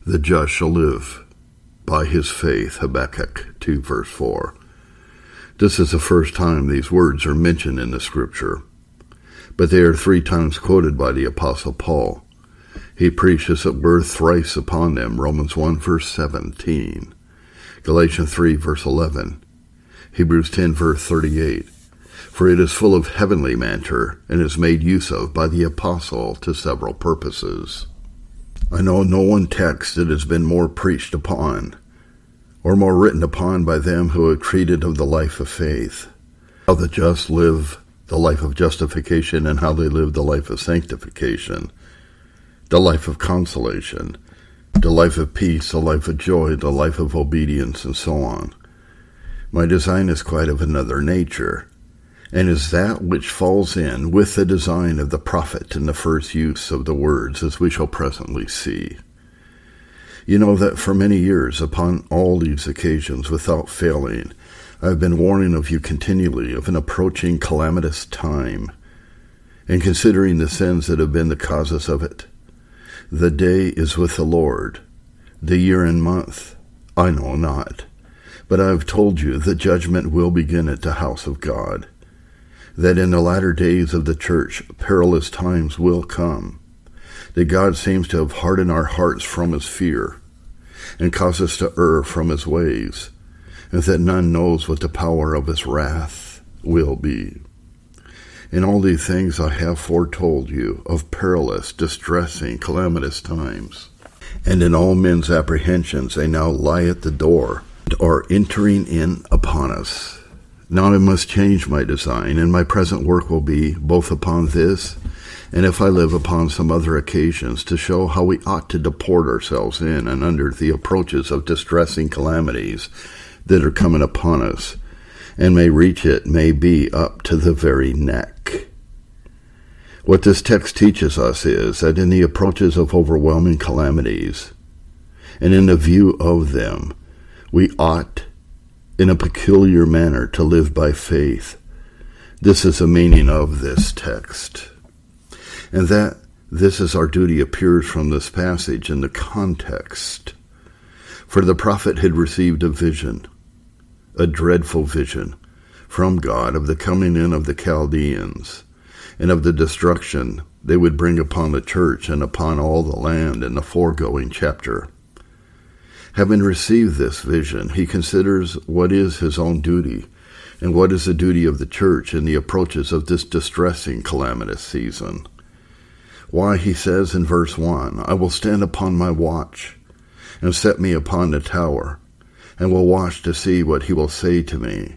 The just shall live by his faith, Habakkuk 2 verse 4. This is the first time these words are mentioned in the scripture, but they are 3 times quoted by the Apostle Paul. He preaches at word thrice upon them, Romans 1 verse 17, Galatians 3 verse 11, Hebrews 10 verse 38. For it is full of heavenly matter and is made use of by the apostle to several purposes. I know no one text that has been more preached upon or more written upon by them who have treated of the life of faith, how the just live the life of justification and how they live the life of sanctification, the life of consolation, the life of peace, the life of joy, the life of obedience, and so on. My design is quite of another nature, and is that which falls in with the design of the prophet in the first use of the words, as we shall presently see. You know that for many years, upon all these occasions, without failing, I have been warning of you continually of an approaching calamitous time, and considering the sins that have been the causes of it. The day is with the Lord, the year and month, I know not, but I have told you that judgment will begin at the house of God, that in the latter days of the church perilous times will come, that God seems to have hardened our hearts from his fear, and caused us to err from his ways, and that none knows what the power of his wrath will be. In all these things I have foretold you of perilous, distressing, calamitous times, and in all men's apprehensions they now lie at the door, and are entering in upon us. Now I must change my design, and my present work will be, both upon this, and if I live upon some other occasions, to show how we ought to deport ourselves in and under the approaches of distressing calamities that are coming upon us, and may reach it, may be, up to the very neck. What this text teaches us is that in the approaches of overwhelming calamities, and in the view of them, we ought in a peculiar manner to live by faith. This is the meaning of this text. And that this is our duty appears from this passage in the context. For the prophet had received a vision, a dreadful vision, from God of the coming in of the Chaldeans, and of the destruction they would bring upon the church and upon all the land in the foregoing chapter. Having received this vision, he considers what is his own duty, and what is the duty of the church in the approaches of this distressing calamitous season. Why, he says in verse 1, I will stand upon my watch, and set me upon the tower, and will watch to see what he will say to me,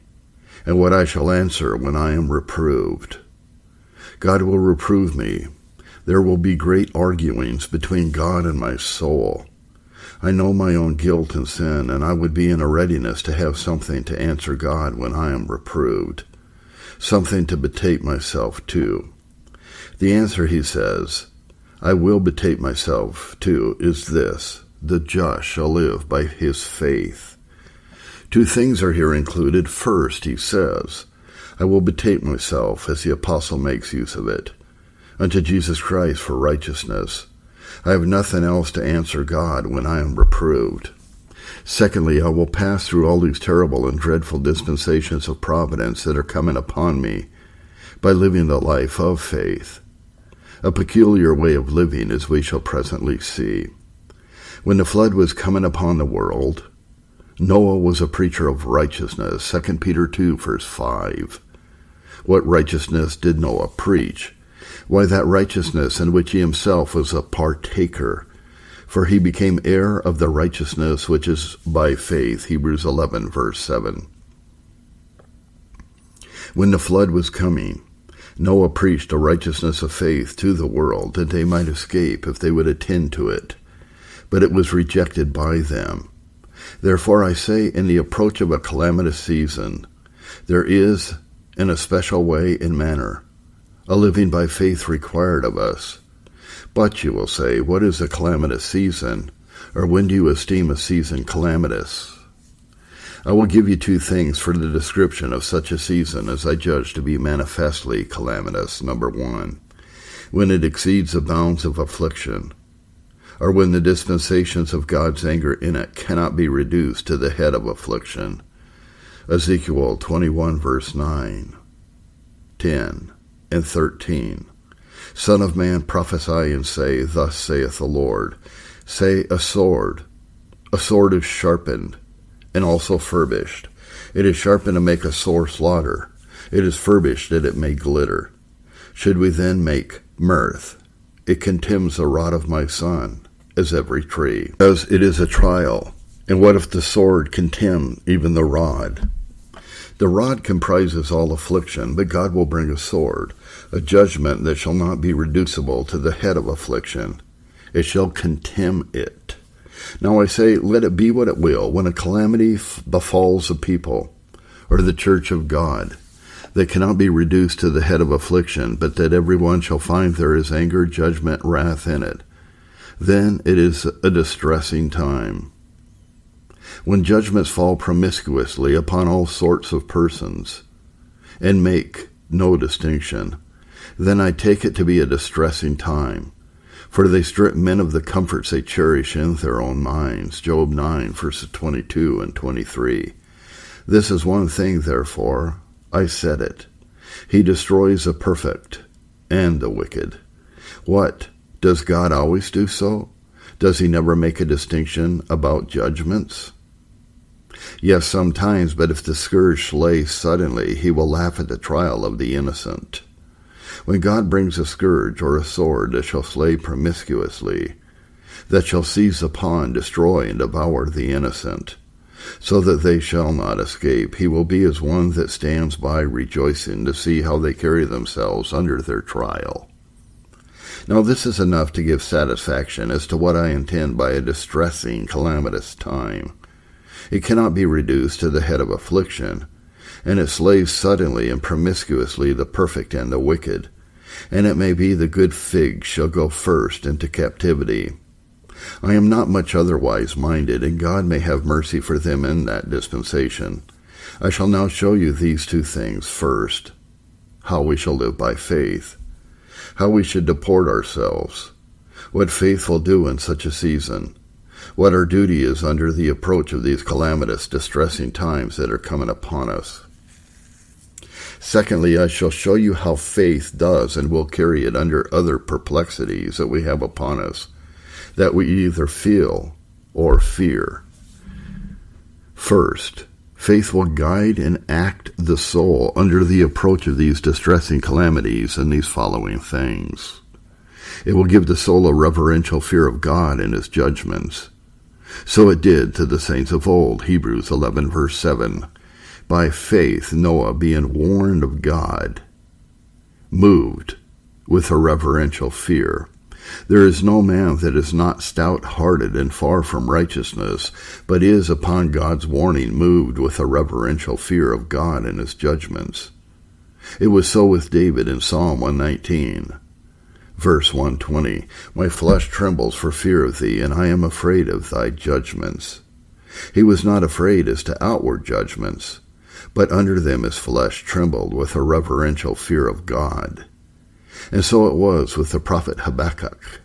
and what I shall answer when I am reproved. God will reprove me. There will be great arguings between God and my soul. I know my own guilt and sin, and I would be in a readiness to have something to answer God when I am reproved, something to betake myself to. The answer, he says, I will betake myself to, is this: the just shall live by his faith. 2 things are here included. First, he says, I will betake myself, as the apostle makes use of it, unto Jesus Christ for righteousness. I have nothing else to answer God when I am reproved. Secondly, I will pass through all these terrible and dreadful dispensations of providence that are coming upon me by living the life of faith, a peculiar way of living, as we shall presently see. When the flood was coming upon the world, Noah was a preacher of righteousness, 2 Peter 2 verse 5. What righteousness did Noah preach? Why, that righteousness in which he himself was a partaker, for he became heir of the righteousness which is by faith, Hebrews 11 verse 7. When the flood was coming, Noah preached a righteousness of faith to the world, that they might escape if they would attend to it, but it was rejected by them. Therefore I say, in the approach of a calamitous season, there is, in a special way and manner, a living by faith required of us. But you will say, what is a calamitous season? Or when do you esteem a season calamitous? I will give you 2 things for the description of such a season as I judge to be manifestly calamitous. Number 1, when it exceeds the bounds of affliction. or when the dispensations of God's anger in it cannot be reduced to the head of affliction. Ezekiel 21 verse 9, 10, and 13. Son of man, prophesy and say, Thus saith the Lord. Say, a sword is sharpened, and also furbished. It is sharpened to make a sore slaughter. It is furbished that it may glitter. Should we then make mirth? It contemns the rod of my son, as every tree. Because it is a trial. And what if the sword contemn even the rod? The rod comprises all affliction, but God will bring a sword, a judgment that shall not be reducible to the head of affliction. It shall contemn it. Now I say, let it be what it will, when a calamity befalls a people, or the church of God, that cannot be reduced to the head of affliction, but that every one shall find there is anger, judgment, wrath in it, then it is a distressing time. When judgments fall promiscuously upon all sorts of persons, and make no distinction, then I take it to be a distressing time, for they strip men of the comforts they cherish in their own minds. Job 9, verses 22 and 23. This is one thing, therefore, I said it. He destroys the perfect and the wicked. What? Does God always do so? Does he never make a distinction about judgments? Yes, sometimes, but if the scourge slays suddenly, he will laugh at the trial of the innocent. When God brings a scourge or a sword that shall slay promiscuously, that shall seize upon, destroy, and devour the innocent, so that they shall not escape, he will be as one that stands by rejoicing to see how they carry themselves under their trial. Now this is enough to give satisfaction as to what I intend by a distressing, calamitous time. It cannot be reduced to the head of affliction, and it slays suddenly and promiscuously the perfect and the wicked, and it may be the good fig shall go first into captivity. I am not much otherwise minded, and God may have mercy for them in that dispensation. I shall now show you these two things. First, how we shall live by faith, how we should deport ourselves, what faith will do in such a season, what our duty is under the approach of these calamitous, distressing times that are coming upon us. Secondly, I shall show you how faith does and will carry it under other perplexities that we have upon us, that we either feel or fear. First, faith will guide and act the soul under the approach of these distressing calamities and these following things. It will give the soul a reverential fear of God and his judgments. So it did to the saints of old, Hebrews 11 verse 7. By faith Noah, being warned of God, moved with a reverential fear. There is no man that is not stout-hearted and far from righteousness, but is upon God's warning moved with a reverential fear of God and his judgments. It was so with David in Psalm 119. Verse 120, My flesh trembles for fear of thee, and I am afraid of thy judgments. He was not afraid as to outward judgments, but under them his flesh trembled with a reverential fear of God. And so it was with the prophet Habakkuk,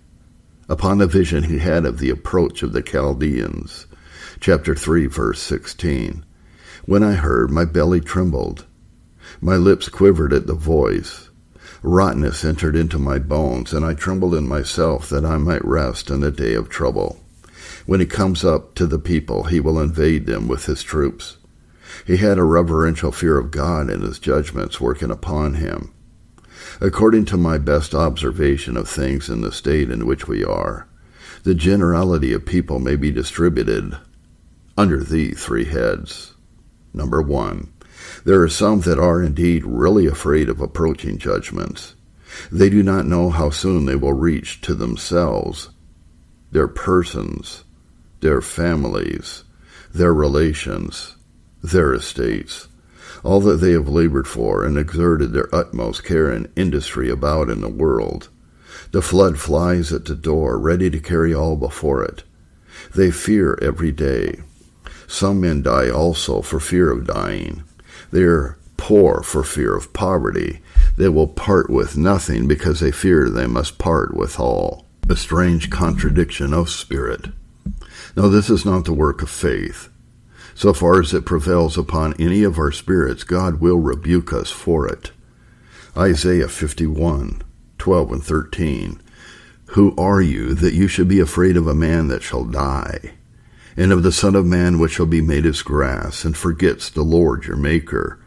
upon the vision he had of the approach of the Chaldeans. Chapter 3, verse 16, When I heard, my belly trembled, my lips quivered at the voice. Rottenness entered into my bones, and I trembled in myself that I might rest in the day of trouble. When he comes up to the people, he will invade them with his troops. He had a reverential fear of God and his judgments working upon him. According to my best observation of things in the state in which we are, the generality of people may be distributed under these three heads. Number 1, there are some that are indeed really afraid of approaching judgments. They do not know how soon they will reach to themselves, their persons, their families, their relations, their estates, all that they have labored for and exerted their utmost care and industry about in the world. The flood flies at the door, ready to carry all before it. They fear every day. Some men die also for fear of dying. They are poor for fear of poverty. They will part with nothing because they fear they must part with all. a strange contradiction of spirit. Now this is not the work of faith. So far as it prevails upon any of our spirits, God will rebuke us for it. Isaiah 51:12 and 13. Who are you that you should be afraid of a man that shall die, and of the Son of Man which shall be made as grass, and forgets the Lord your Maker,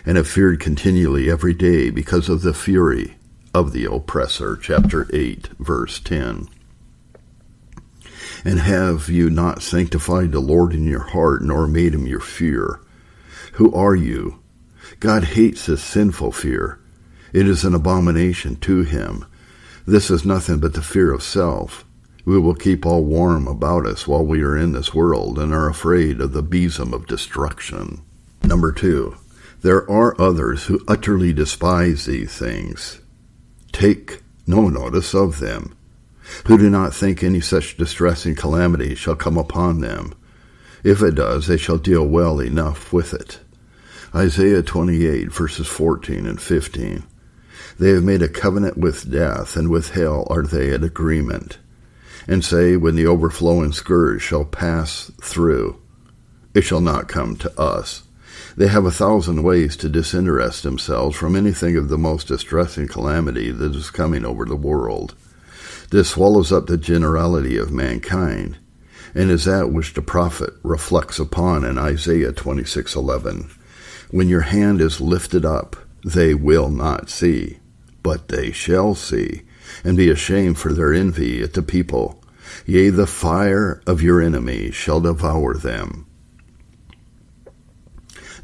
and have feared continually every day because of the fury of the oppressor? Chapter 8, verse 10. And have you not sanctified the Lord in your heart, nor made him your fear? Who are you? God hates this sinful fear. It is an abomination to him. This is nothing but the fear of self. We will keep all warm about us while we are in this world and are afraid of the besom of destruction. Number 2, there are others who utterly despise these things. Take no notice of them, who do not think any such distressing calamity shall come upon them. If it does, they shall deal well enough with it. Isaiah 28, verses 14 and 15. They have made a covenant with death, and with hell are they at agreement, and say, when the overflowing scourge shall pass through, it shall not come to us. They have 1,000 ways to disinterest themselves from anything of the most distressing calamity that is coming over the world. This swallows up the generality of mankind, and is that which the prophet reflects upon in Isaiah 26:11. When your hand is lifted up, they will not see, but they shall see, and be ashamed for their envy at the people. Yea, the fire of your enemies shall devour them.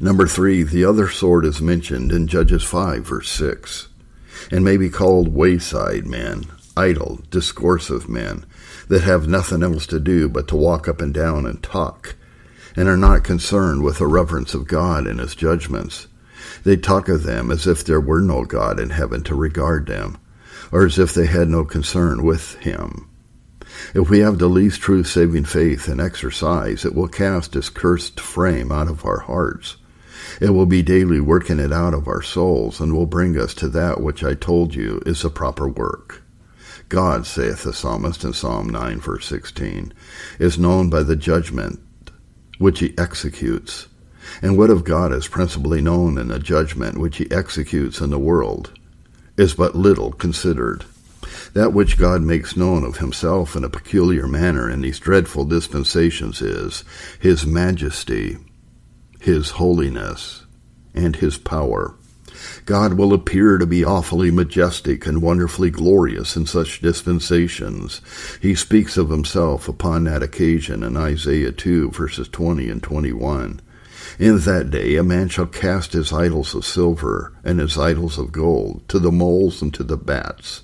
Number 3, the other sword is mentioned in Judges 5, verse 6, and may be called wayside men, idle, discoursive men, that have nothing else to do but to walk up and down and talk, and are not concerned with the reverence of God and his judgments. They talk of them as if there were no God in heaven to regard them, or as if they had no concern with him. If we have the least true saving faith and exercise, it will cast this cursed frame out of our hearts. It will be daily working it out of our souls, and will bring us to that which I told you is the proper work. God, saith the psalmist in Psalm 9, verse 16, is known by the judgment which he executes. And what of God is principally known in the judgment which he executes in the world is but little considered. That which God makes known of himself in a peculiar manner in these dreadful dispensations is his majesty, his holiness, and his power. God will appear to be awfully majestic and wonderfully glorious in such dispensations. He speaks of himself upon that occasion in Isaiah 2, verses 20 and 21. In that day a man shall cast his idols of silver and his idols of gold to the moles and to the bats,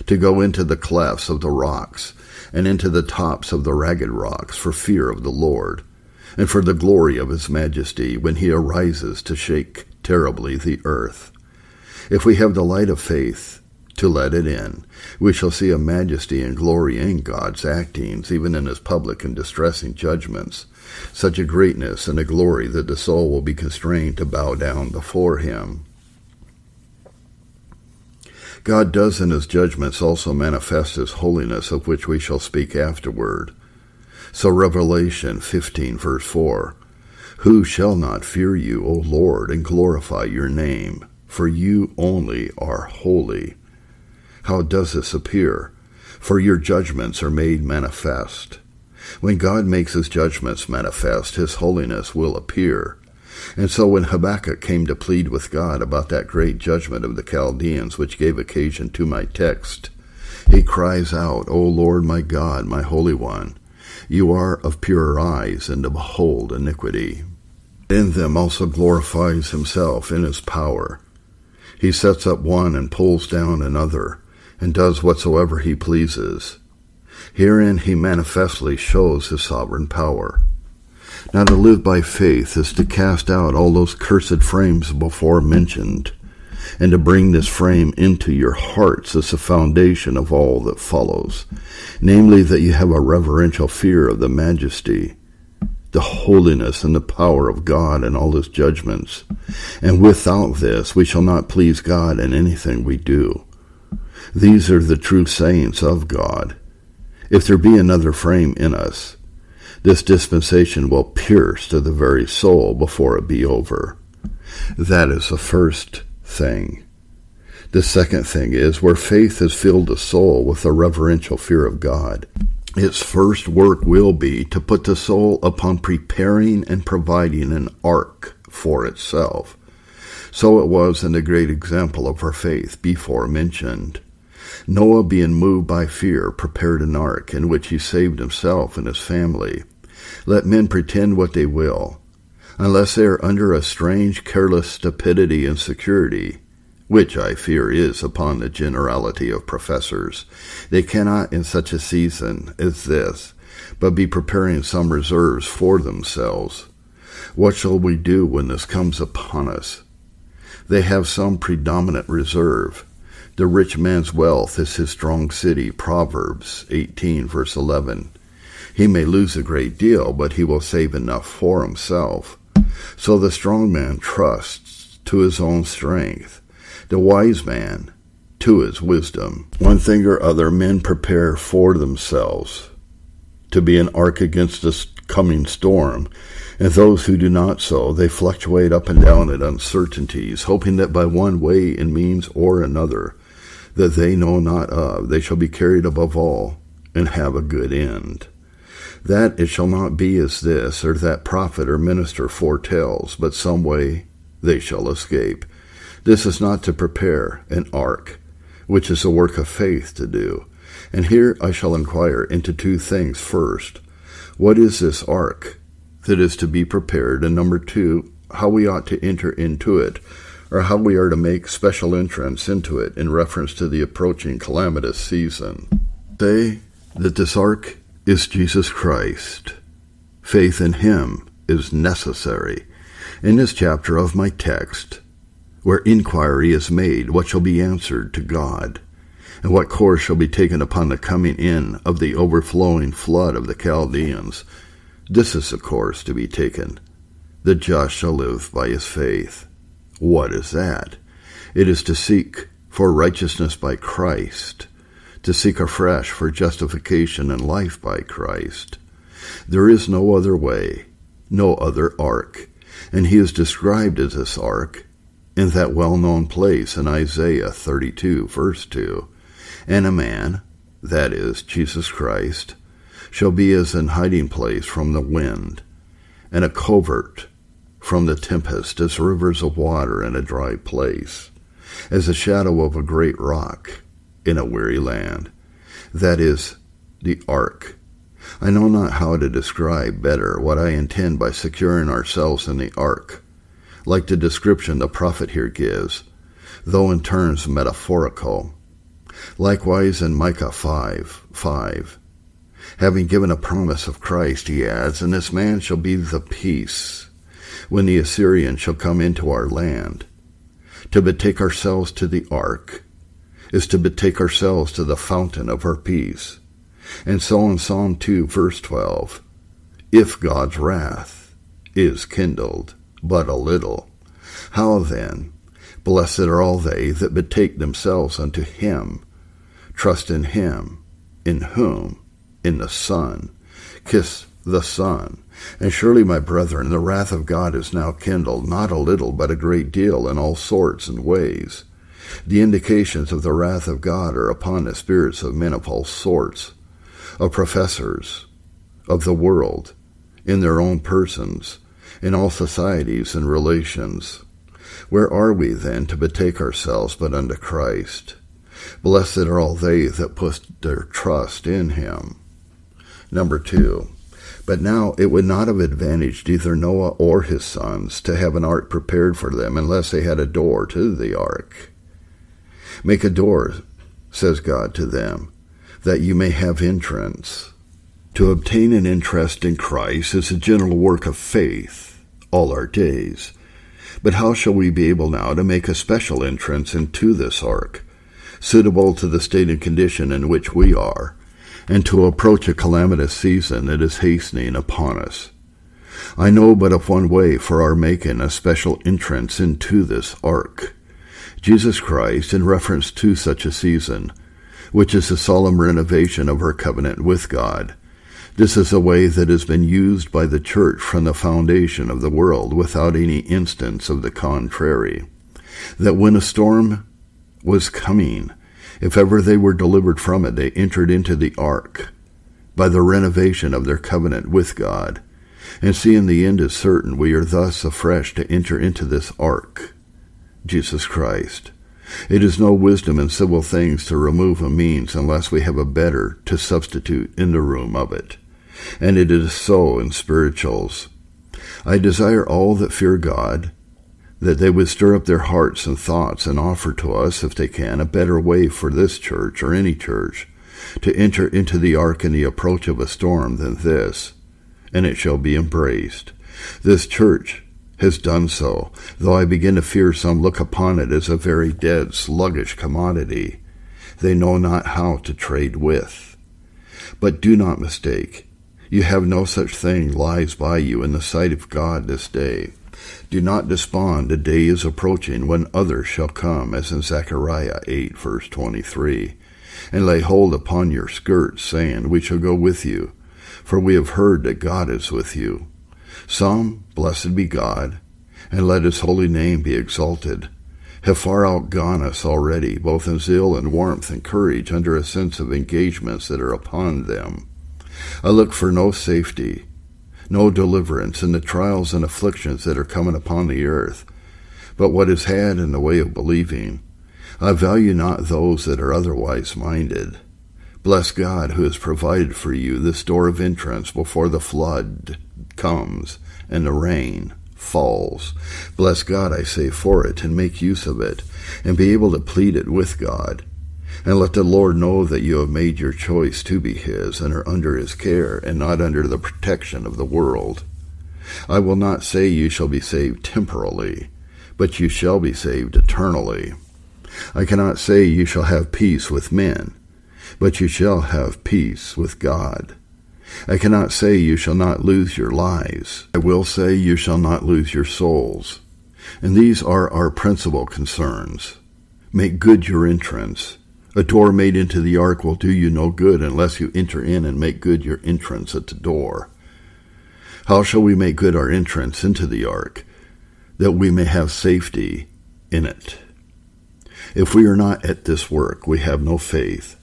to go into the clefts of the rocks and into the tops of the ragged rocks for fear of the Lord, and for the glory of his majesty when he arises to shake terribly the earth. If we have the light of faith to let it in, we shall see a majesty and glory in God's actings, even in his public and distressing judgments, such a greatness and a glory that the soul will be constrained to bow down before him. God does in his judgments also manifest his holiness, of which we shall speak afterward. So Revelation 15, verse 4, Who shall not fear you, O Lord, and glorify your name? For you only are holy. How does this appear? For your judgments are made manifest. When God makes his judgments manifest, his holiness will appear. And so when Habakkuk came to plead with God about that great judgment of the Chaldeans which gave occasion to my text, he cries out, O Lord my God, my Holy One, you are of purer eyes, and to behold iniquity. In them also glorifies himself in his power. He sets up one and pulls down another, and does whatsoever he pleases. Herein he manifestly shows his sovereign power. Now to live by faith is to cast out all those cursed frames before mentioned, and to bring this frame into your hearts as the foundation of all that follows, namely that you have a reverential fear of the majesty, the holiness, and the power of God and all his judgments. And without this we shall not please God in anything we do. These are the true sayings of God. If there be another frame in us, this dispensation will pierce to the very soul before it be over. That is the first thing. The second thing is, where faith has filled the soul with a reverential fear of God, its first work will be to put the soul upon preparing and providing an ark for itself. So it was in the great example of our faith before mentioned. Noah, being moved by fear, prepared an ark, in which he saved himself and his family. Let men pretend what they will, unless they are under a strange, careless stupidity and security, which I fear is upon the generality of professors, they cannot in such a season as this, but be preparing some reserves for themselves. What shall we do when this comes upon us? They have some predominant reserve. The rich man's wealth is his strong city, Proverbs 18, verse 11. He may lose a great deal, but he will save enough for himself. So the strong man trusts to his own strength, the wise man to his wisdom. One thing or other men prepare for themselves to be an ark against the coming storm, and those who do not so, they fluctuate up and down in uncertainties, hoping that by one way and means or another, that they know not of, they shall be carried above all, and have a good end. That it shall not be as this, or that prophet or minister foretells, but some way they shall escape. This is not to prepare an ark, which is a work of faith to do. And here I shall inquire into two things. First, what is this ark that is to be prepared? And number two, how we ought to enter into it, or how we are to make special entrance into it in reference to the approaching calamitous season. Say that this ark is Jesus Christ. Faith in him is necessary. In this chapter of my text, where inquiry is made, what shall be answered to God, and what course shall be taken upon the coming in of the overflowing flood of the Chaldeans, this is the course to be taken. The just shall live by his faith. What is that? It is to seek for righteousness by Christ, to seek afresh for justification and life by Christ. There is no other way, no other ark, and he is described as this ark in that well-known place in Isaiah 32, verse 2. And a man, that is, Jesus Christ, shall be as an hiding place from the wind, and a covert from the tempest, as rivers of water in a dry place, as the shadow of a great rock in a weary land. That is the ark. I know not how to describe better what I intend by securing ourselves in the ark, like the description the prophet here gives, though in terms metaphorical. Likewise in Micah 5:5, having given a promise of Christ, he adds, and this man shall be the peace, when the Assyrian shall come into our land. To betake ourselves to the ark is to betake ourselves to the fountain of our peace. And so in Psalm 2, verse 12, if God's wrath is kindled but a little, how then, blessed are all they that betake themselves unto him, trust in him, in whom, in the Son, kiss the Son. And surely, my brethren, the wrath of God is now kindled, not a little, but a great deal, in all sorts and ways. The indications of the wrath of God are upon the spirits of men of all sorts, of professors, of the world, in their own persons, in all societies and relations. Where are we then to betake ourselves but unto Christ? Blessed are all they that put their trust in him. Number 2. But now it would not have advantaged either Noah or his sons to have an ark prepared for them unless they had a door to the ark. Make a door, says God to them, that you may have entrance. To obtain an interest in Christ is a general work of faith all our days. But how shall we be able now to make a special entrance into this ark, suitable to the state and condition in which we are, and to approach a calamitous season that is hastening upon us? I know but of one way for our making a special entrance into this ark. Jesus Christ, in reference to such a season, which is the solemn renovation of her covenant with God. This is a way that has been used by the church from the foundation of the world without any instance of the contrary. That when a storm was coming, if ever they were delivered from it, they entered into the ark by the renovation of their covenant with God. And seeing the end is certain, we are thus afresh to enter into this ark, Jesus Christ. It is no wisdom in civil things to remove a means unless we have a better to substitute in the room of it. And it is so in spirituals. I desire all that fear God, that they would stir up their hearts and thoughts and offer to us, if they can, a better way for this church or any church to enter into the ark in the approach of a storm than this, and it shall be embraced. This church has done so, though I begin to fear some look upon it as a very dead, sluggish commodity they know not how to trade with. But do not mistake. You have no such thing lies by you in the sight of God this day. Do not despond, a day is approaching when others shall come, as in Zechariah 8, verse 23, and lay hold upon your skirts, saying, We shall go with you, for we have heard that God is with you. Some, blessed be God, and let his holy name be exalted, have far outgone us already, both in zeal and warmth and courage, under a sense of engagements that are upon them. I look for no safety, no deliverance in the trials and afflictions that are coming upon the earth, but what is had in the way of believing. I value not those that are otherwise minded. Bless God who has provided for you this door of entrance before the flood comes and the rain falls. Bless God, I say, for it, and make use of it, and be able to plead it with God. And let the Lord know that you have made your choice to be his, and are under his care, and not under the protection of the world. I will not say you shall be saved temporally, but you shall be saved eternally. I cannot say you shall have peace with men, but you shall have peace with God. I cannot say you shall not lose your lives. I will say you shall not lose your souls. And these are our principal concerns. Make good your entrance. A door made into the ark will do you no good unless you enter in and make good your entrance at the door. How shall we make good our entrance into the ark, that we may have safety in it? If we are not at this work, we have no faith.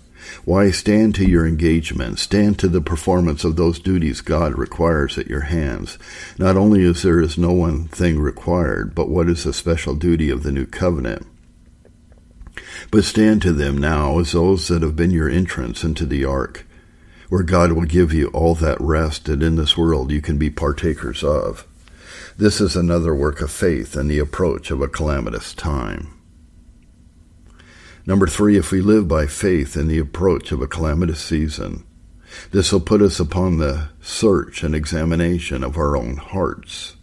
Why, stand to your engagement, stand to the performance of those duties God requires at your hands. Not only is there no one thing required, but what is the special duty of the new covenant? But stand to them now as those that have been your entrance into the ark, where God will give you all that rest that in this world you can be partakers of. This is another work of faith in the approach of a calamitous time. Number 3, if we live by faith in the approach of a calamitous season, this will put us upon the search and examination of our own hearts.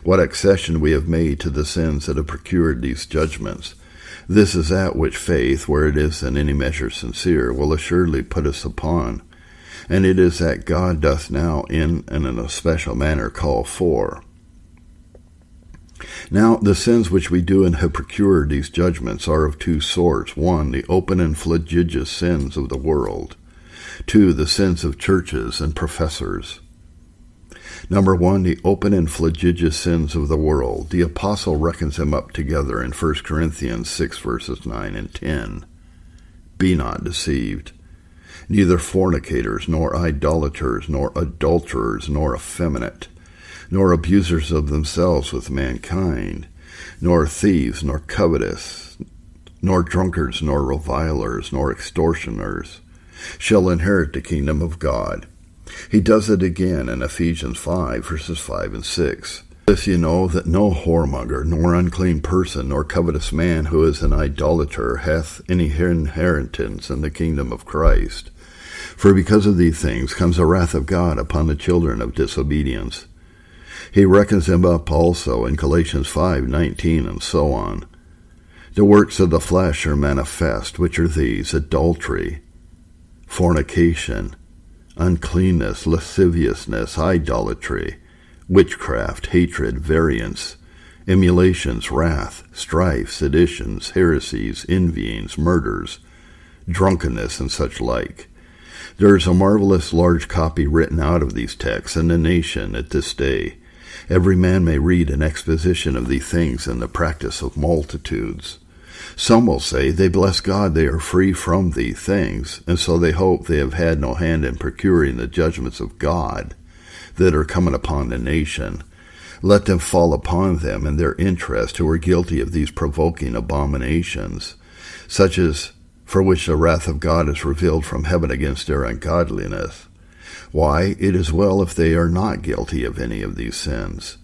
What accession we have made to the sins that have procured these judgments. This is that which faith, where it is in any measure sincere, will assuredly put us upon, and it is that God doth now in a special manner call for. Now, the sins which we do and have procured these judgments are of two sorts. 1, the open and flagitious sins of the world. 2, the sins of churches and professors. Number 1, the open and flagitious sins of the world. The apostle reckons them up together in 1 Corinthians 6, verses 9 and 10. Be not deceived. Neither fornicators, nor idolaters, nor adulterers, nor effeminate, nor abusers of themselves with mankind, nor thieves, nor covetous, nor drunkards, nor revilers, nor extortioners, shall inherit the kingdom of God. He does it again in Ephesians 5, verses 5 and 6. This you know, that no whoremonger, nor unclean person, nor covetous man who is an idolater hath any inheritance in the kingdom of Christ. For because of these things comes the wrath of God upon the children of disobedience. He reckons them up also in Galatians 5:19 and so on. The works of the flesh are manifest, which are these: adultery, fornication, uncleanness, lasciviousness, idolatry, witchcraft, hatred, variance, emulations, wrath, strife, seditions, heresies, envyings, murders, drunkenness, and such like. There is a marvelous large copy written out of these texts in the nation at this day. Every man may read an exposition of these things in the practice of multitudes. Some will say they bless God they are free from these things, and so they hope they have had no hand in procuring the judgments of God that are coming upon the nation. Let them fall upon them in their interest who are guilty of these provoking abominations, such as for which the wrath of God is revealed from heaven against their ungodliness. Why, it is well if they are not guilty of any of these sins.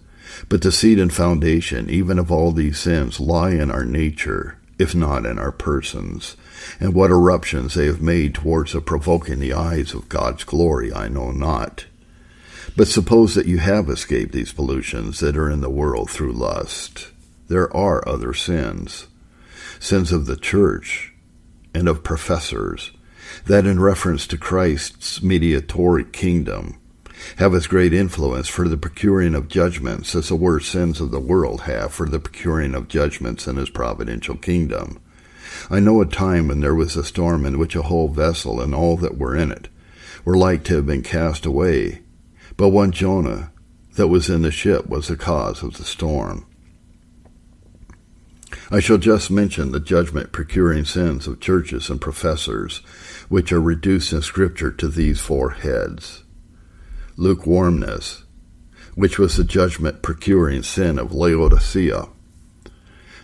But the seed and foundation, even of all these sins, lie in our nature, if not in our persons. And what eruptions they have made towards the provoking the eyes of God's glory, I know not. But suppose that you have escaped these pollutions that are in the world through lust. There are other sins, sins of the church and of professors, that in reference to Christ's mediatoric kingdom have as great influence for the procuring of judgments as the worst sins of the world have for the procuring of judgments in his providential kingdom. I know a time when there was a storm in which a whole vessel and all that were in it were like to have been cast away, but one Jonah that was in the ship was the cause of the storm. I shall just mention the judgment procuring sins of churches and professors, which are reduced in Scripture to these 4 heads. Lukewarmness, which was the judgment procuring sin of Laodicea.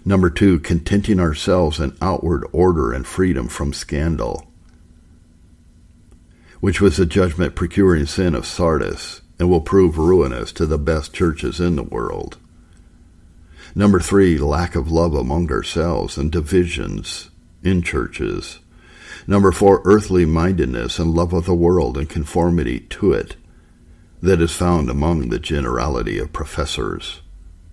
Number 2, contenting ourselves in outward order and freedom from scandal, which was the judgment procuring sin of Sardis, and will prove ruinous to the best churches in the world. Number 3, lack of love among ourselves and divisions in churches. Number 4, earthly mindedness and love of the world and conformity to it that is found among the generality of professors.